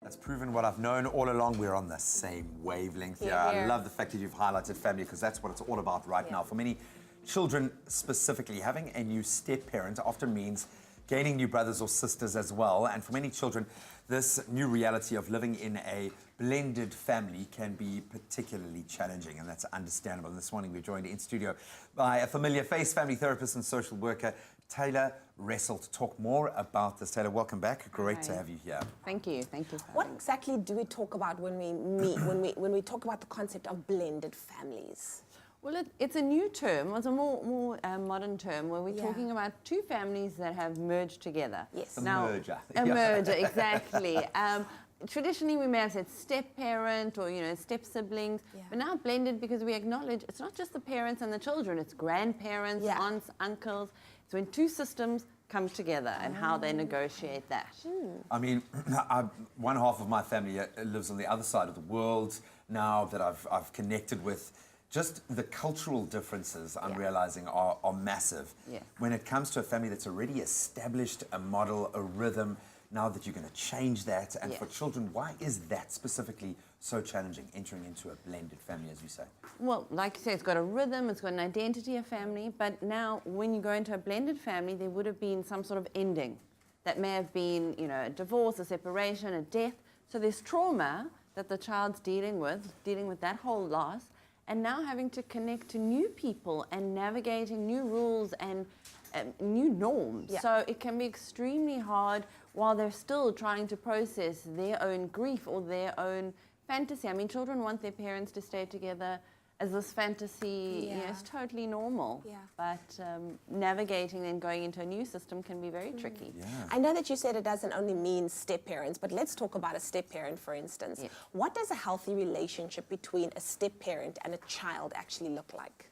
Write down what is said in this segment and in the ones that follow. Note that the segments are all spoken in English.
That's proven what I've known all along. We're on the same wavelength here. I love the fact that you've highlighted family because that's what it's all about right now. For many children specifically, having a new step-parent often means gaining new brothers or sisters as well. And for many children, this new reality of living in a blended family can be particularly challenging, and that's understandable. And this morning we're joined in studio by a familiar face, family therapist and social worker, Talya Ressel, to talk more about this. Talya, welcome back. Great to have you here. Thank you. Thank you. What exactly do we talk about when we meet, when we talk about the concept of blended families? Well, it's a new term. It's a more modern term where we're talking about two families that have merged together. Yes. A merger. A merger, exactly. Traditionally, we may have said step-parent or, step-siblings, but now blended because we acknowledge it's not just the parents and the children, it's grandparents, aunts, uncles. It's when two systems come together and how they negotiate that. I mean, one half of my family lives on the other side of the world now that I've connected with. Just the cultural differences, I'm realizing, are massive. When it comes to a family that's already established a model, a rhythm, now that you're going to change that. And for children, why is that specifically so challenging, entering into a blended family, as you say? Well, like you say, it's got a rhythm, it's got an identity of family, but now when you go into a blended family, there would have been some sort of ending. That may have been, a divorce, a separation, a death. So there's trauma that the child's dealing with that whole loss, and now having to connect to new people and navigating new rules and new norms. So it can be extremely hard while they're still trying to process their own grief or their own fantasy. I mean, children want their parents to stay together as this fantasy, is totally normal. But navigating and going into a new system can be very tricky. I know that you said it doesn't only mean step-parents, but let's talk about a step-parent, for instance. What does a healthy relationship between a step-parent and a child actually look like?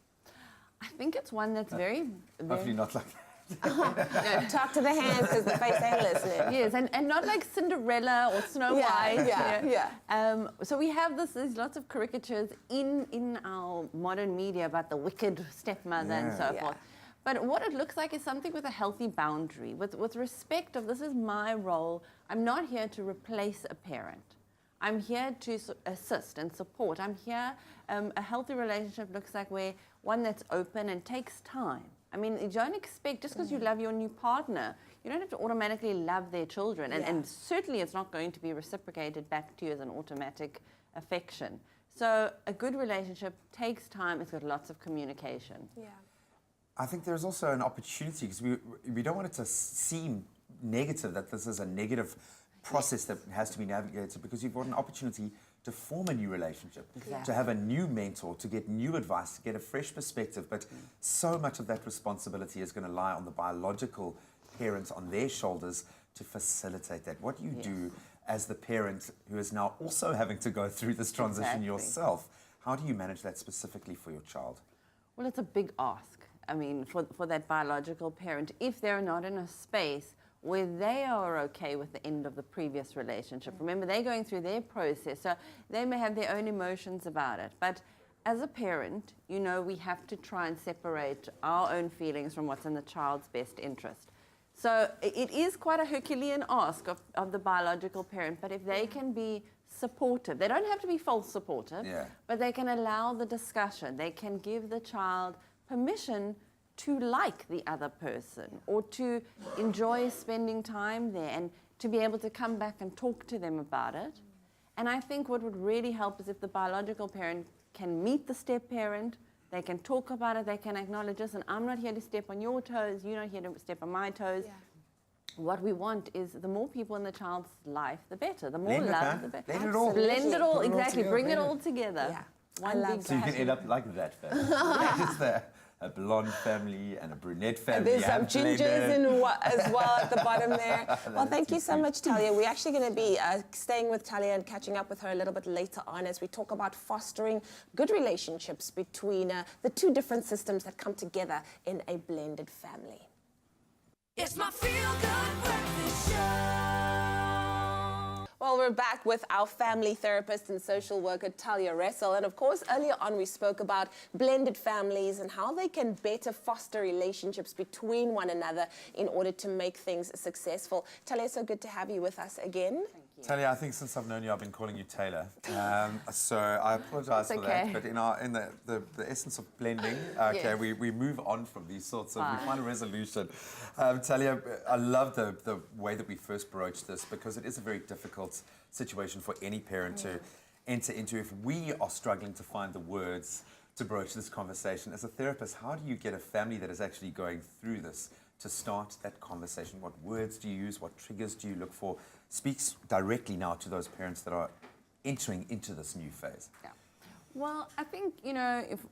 I think it's one that's very... Hopefully not like that. Talk to the hands because the face ain't listening. Yes, and not like Cinderella or Snow White. So we have these lots of caricatures in our modern media about the wicked stepmother and so forth. But what it looks like is something with a healthy boundary, with respect of this is my role. I'm not here to replace a parent. I'm here to assist and support. I'm here, a healthy relationship looks like one that's open and takes time. I mean, you don't expect, just because you love your new partner, you don't have to automatically love their children. And certainly it's not going to be reciprocated back to you as an automatic affection. So a good relationship takes time. It's got lots of communication. I think there's also an opportunity, because we don't want it to seem negative, that this is a negative process that has to be navigated, because you've got an opportunity to form a new relationship, to have a new mentor, to get new advice, to get a fresh perspective. But so much of that responsibility is going to lie on the biological parents, on their shoulders, to facilitate that. What do you do as the parent who is now also having to go through this transition yourself? How do you manage that specifically for your child? Well, it's a big ask. I mean, for that biological parent, if they're not in a space where they are okay with the end of the previous relationship. Remember, they're going through their process, so they may have their own emotions about it. But as a parent, we have to try and separate our own feelings from what's in the child's best interest. So it is quite a Herculean ask of the biological parent, but if they can be supportive, they don't have to be false supportive, but they can allow the discussion, they can give the child permission to like the other person or to enjoy spending time there and to be able to come back and talk to them about it. And I think what would really help is if the biological parent can meet the step-parent, they can talk about it, they can acknowledge this, and I'm not here to step on your toes, you're not here to step on my toes. What we want is the more people in the child's life, the better. The more love, the better. Blend it all. Blend it all, exactly. Bring it all together. I love that. So you can end up like that family. Just a blonde family and a brunette family. And there's some gingers as well at the bottom there. Well, thank you so much, Talya. We're actually going to be staying with Talya and catching up with her a little bit later on as we talk about fostering good relationships between the two different systems that come together in a blended family. It's my feel-good breakfast show. Well, we're back with our family therapist and social worker, Talya Ressel. And of course, earlier on, we spoke about blended families and how they can better foster relationships between one another in order to make things successful. Talya, so good to have you with us again. Thank you. Talya, I think since I've known you, I've been calling you Taylor. So I apologize for okay. that. But in the essence of blending, Yes. we move on from these sorts of, we find a resolution. Talya, I love the way that we first broached this, because it is a very difficult situation for any parent to enter into. If we are struggling to find the words to broach this conversation, as a therapist, how do you get a family that is actually going through this to start that conversation? What words do you use? What triggers do you look for? Speaks directly now to those parents that are entering into this new phase. Yeah. Well, I think,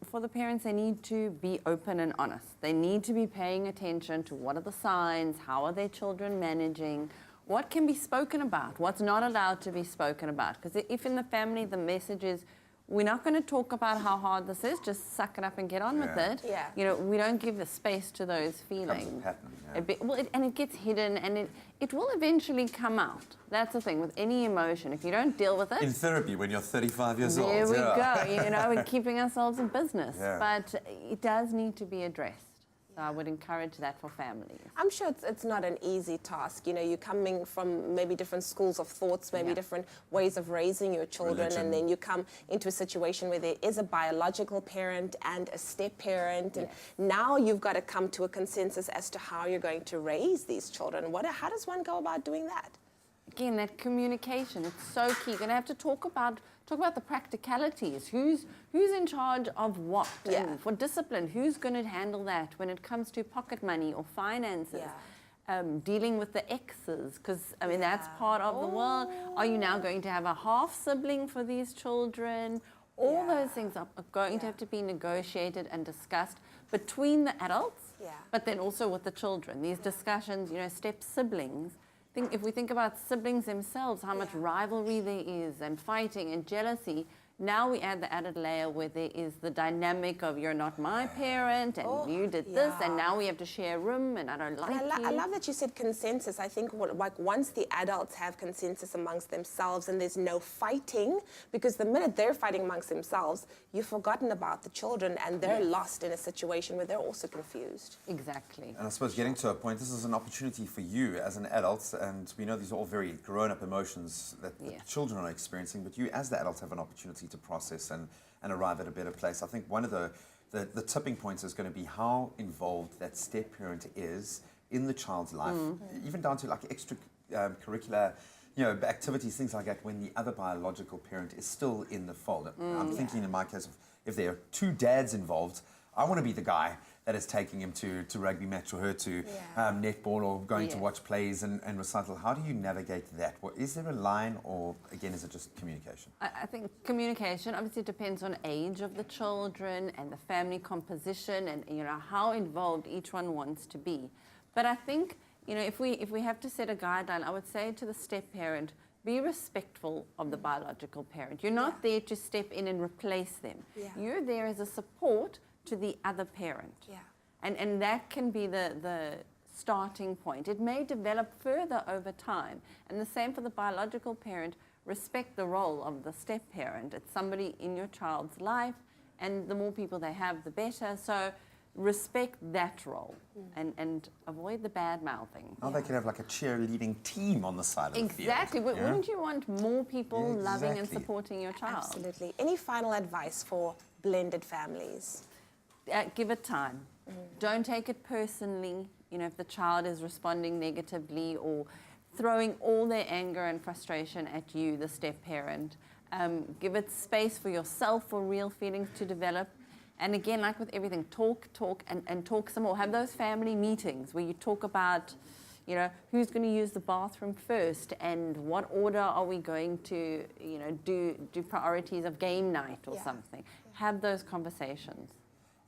for the parents, they need to be open and honest. They need to be paying attention to what are the signs, how are their children managing, what can be spoken about, what's not allowed to be spoken about. Because if in the family the message is, we're not going to talk about how hard this is, just suck it up and get on with it. Yeah. We don't give the space to those feelings. Becomes a pattern, And it gets hidden, and it will eventually come out. That's the thing with any emotion. If you don't deal with it, In therapy, when you're 35 years old. there we go. We're keeping ourselves in business. Yeah. But it does need to be addressed. So I would encourage that for families. I'm sure it's not an easy task. You're coming from maybe different schools of thoughts, maybe Yeah. different ways of raising your children, Religion. and then you come into a situation where there is a biological parent and a step parent, and now you've got to come to a consensus as to how you're going to raise these children. How does one go about doing that? Again, that communication, it's so key. You're going to have to talk about the practicalities. Who's in charge of what? Yeah. And for discipline, who's going to handle that when it comes to pocket money or finances? Yeah. Dealing with the exes, because, that's part of the world. Are you now going to have a half sibling for these children? All those things are going to have to be negotiated and discussed between the adults, but then also with the children. These discussions, step siblings. If we think about siblings themselves, how much rivalry there is, and fighting and jealousy, now we add the added layer where there is the dynamic of you're not my parent, and you did this, and now we have to share a room, and I don't like And you. I love that you said consensus. I think once the adults have consensus amongst themselves and there's no fighting, because the minute they're fighting amongst themselves, you've forgotten about the children, and they're lost in a situation where they're also confused. Exactly. And I suppose getting to a point, this is an opportunity for you as an adult, and we know these are all very grown-up emotions that the children are experiencing, but you as the adult have an opportunity to process and arrive at a better place. I think one of the tipping points is going to be how involved that step-parent is in the child's life, even down to like extracurricular activities, things like that, when the other biological parent is still in the fold. I'm thinking in my case, if there are two dads involved, I want to be the guy that is taking him to rugby match or her to netball or going to watch plays and recital. How do you navigate that? Is there a line, or again, is it just communication? I think communication obviously depends on age of the children and the family composition, and how involved each one wants to be. But I think if we have to set a guideline, I would say to the step parent, be respectful of the biological parent. You're not there to step in and replace them. You're there as a support to the other parent. And that can be the starting point. It may develop further over time. And the same for the biological parent. Respect the role of the step parent. It's somebody in your child's life, and the more people they have, the better. So respect that role and avoid the bad mouthing. They could have like a cheerleading team on the side of the field. Exactly. Wouldn't you want more people loving and supporting your child? Absolutely. Any final advice for blended families? Give it time. Don't take it personally. If the child is responding negatively or throwing all their anger and frustration at you, the step parent. Give it space for yourself, for real feelings to develop. And again, like with everything, talk, and talk some more. Have those family meetings where you talk about, who's going to use the bathroom first, and what order are we going to, do priorities of game night or something. Have those conversations.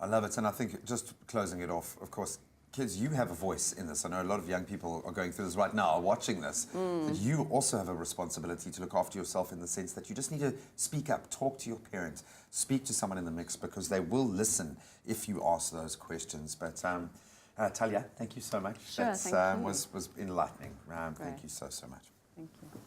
I love it. And I think just closing it off, of course, kids, you have a voice in this. I know a lot of young people are going through this right now, are watching this. But you also have a responsibility to look after yourself, in the sense that you just need to speak up, talk to your parents, speak to someone in the mix, because they will listen if you ask those questions. But Talya, thank you so much. Sure, That thank you. was enlightening. Thank you so much. Thank you.